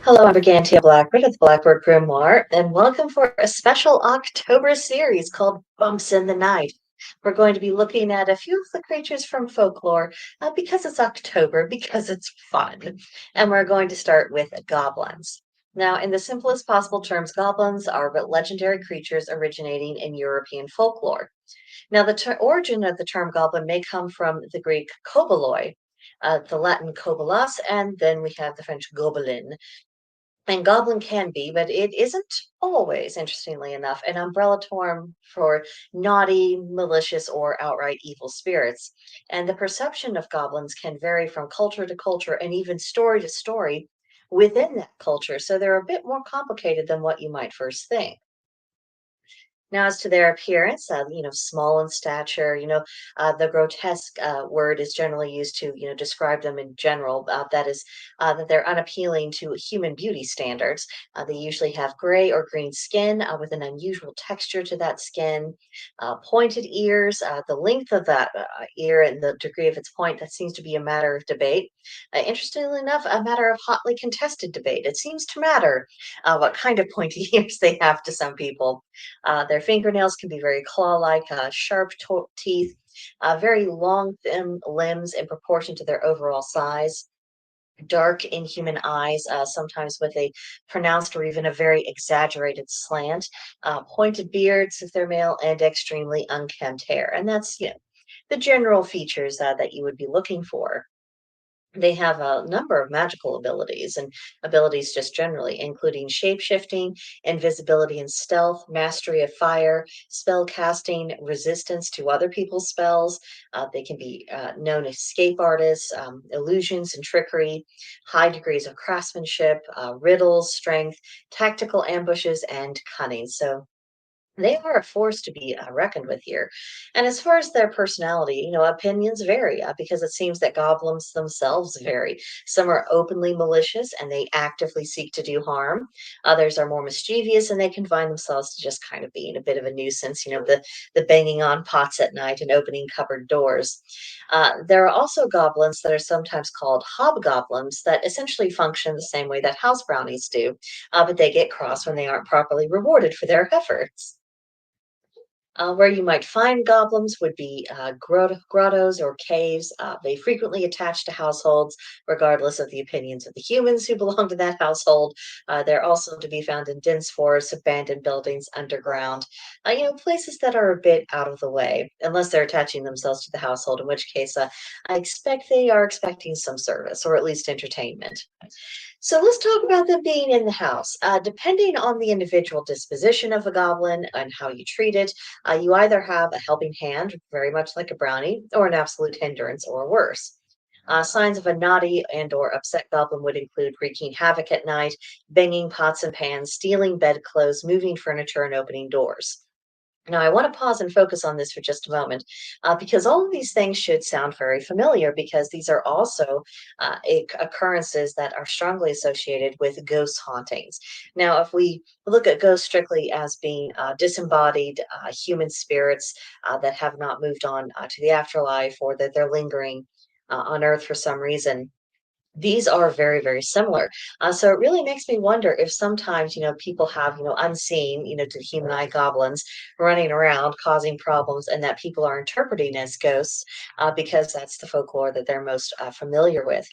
Hello, I'm Brigantia Blackbird of the Blackbird Grimoire, and welcome for a special October series called Bumps in the Night. We're going to be looking at a few of the creatures from folklore because it's October, because it's fun. And we're going to start with goblins. Now, in the simplest possible terms, goblins are but legendary creatures originating in European folklore. Now, the origin of the term goblin may come from the Greek koboloi, the Latin kobolas, and then we have the French gobelin. And goblin can be, but it isn't always, interestingly enough, an umbrella term for naughty, malicious, or outright evil spirits. And the perception of goblins can vary from culture to culture and even story to story within that culture. So they're a bit more complicated than what you might first think. Now, as to their appearance, small in stature, the grotesque word is generally used to, describe them in general. That is, that they're unappealing to human beauty standards. They usually have gray or green skin with an unusual texture to that skin, pointed ears. The length of that ear and the degree of its point, that seems to be a matter of debate. Interestingly enough, a matter of hotly contested debate. It seems to matter what kind of pointy ears they have to some people. Their fingernails can be very claw-like, sharp teeth, very long, thin limbs in proportion to their overall size, dark, inhuman eyes, sometimes with a pronounced or even a very exaggerated slant, pointed beards if they're male, and extremely unkempt hair. And that's, the general features that you would be looking for. They have a number of magical abilities and abilities just generally, including shape-shifting, invisibility and stealth, mastery of fire, spell casting, resistance to other people's spells. They can be known as escape artists, illusions and trickery, high degrees of craftsmanship, riddles, strength, tactical ambushes, and cunning. So they are a force to be reckoned with here. And as far as their personality, opinions vary because it seems that goblins themselves vary. Some are openly malicious and they actively seek to do harm. Others are more mischievous and they confine themselves to just kind of being a bit of a nuisance, the banging on pots at night and opening cupboard doors. There are also goblins that are sometimes called hobgoblins that essentially function the same way that house brownies do, but they get cross when they aren't properly rewarded for their efforts. Where you might find goblins would be grottos or caves. They frequently attach to households, regardless of the opinions of the humans who belong to that household. They're also to be found in dense forests, abandoned buildings, underground, places that are a bit out of the way, unless they're attaching themselves to the household, in which case I expect they are expecting some service or at least entertainment. So let's talk about them being in the house. Depending on the individual disposition of a goblin and how you treat it, you either have a helping hand, very much like a brownie, or an absolute hindrance, or worse. Signs of a naughty and or upset goblin would include wreaking havoc at night, banging pots and pans, stealing bedclothes, moving furniture, and opening doors. Now, I want to pause and focus on this for just a moment because all of these things should sound very familiar because these are also occurrences that are strongly associated with ghost hauntings. Now, if we look at ghosts strictly as being disembodied human spirits that have not moved on to the afterlife or that they're lingering on Earth for some reason, these are very, very similar. So it really makes me wonder if sometimes, people have, unseen, to the human eye goblins running around causing problems and that people are interpreting as ghosts because that's the folklore that they're most familiar with.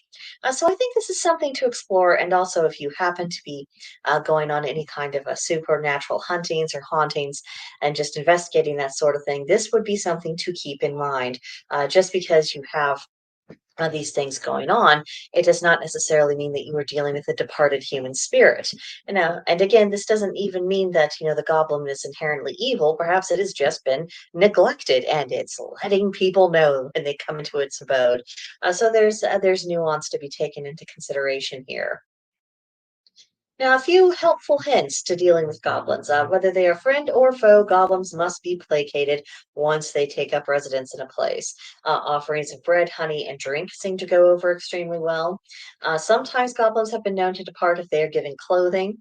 So I think this is something to explore. And also, if you happen to be going on any kind of a supernatural huntings or hauntings and just investigating that sort of thing, this would be something to keep in mind. Just because you have these things going on, it does not necessarily mean that you are dealing with a departed human spirit. And again, this doesn't even mean that the goblin is inherently evil. Perhaps it has just been neglected, and it's letting people know when they come into its abode. So there's nuance to be taken into consideration here. Now, a few helpful hints to dealing with goblins. Whether they are friend or foe, goblins must be placated once they take up residence in a place. Offerings of bread, honey, and drink seem to go over extremely well. Sometimes goblins have been known to depart if they are given clothing.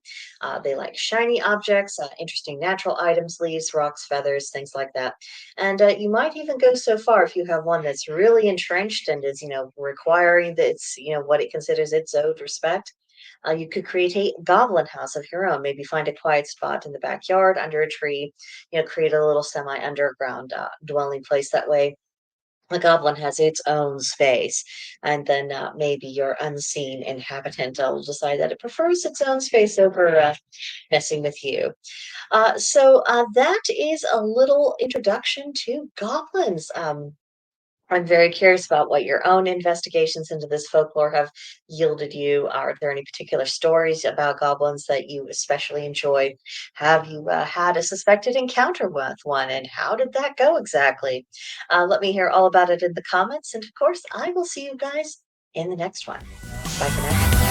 They like shiny objects, interesting natural items, leaves, rocks, feathers, things like that. And you might even go so far if you have one that's really entrenched and is, requiring that it's, what it considers its owed respect. You could create a goblin house of your own. Maybe find a quiet spot in the backyard under a tree. Create a little semi-underground dwelling place. That way, the goblin has its own space, and then maybe your unseen inhabitant will decide that it prefers its own space over messing with you. So that is a little introduction to goblins. I'm very curious about what your own investigations into this folklore have yielded you. Are there any particular stories about goblins that you especially enjoyed? Have you had a suspected encounter with one, and how did that go exactly? Let me hear all about it in the comments. And of course, I will see you guys in the next one. Bye for now.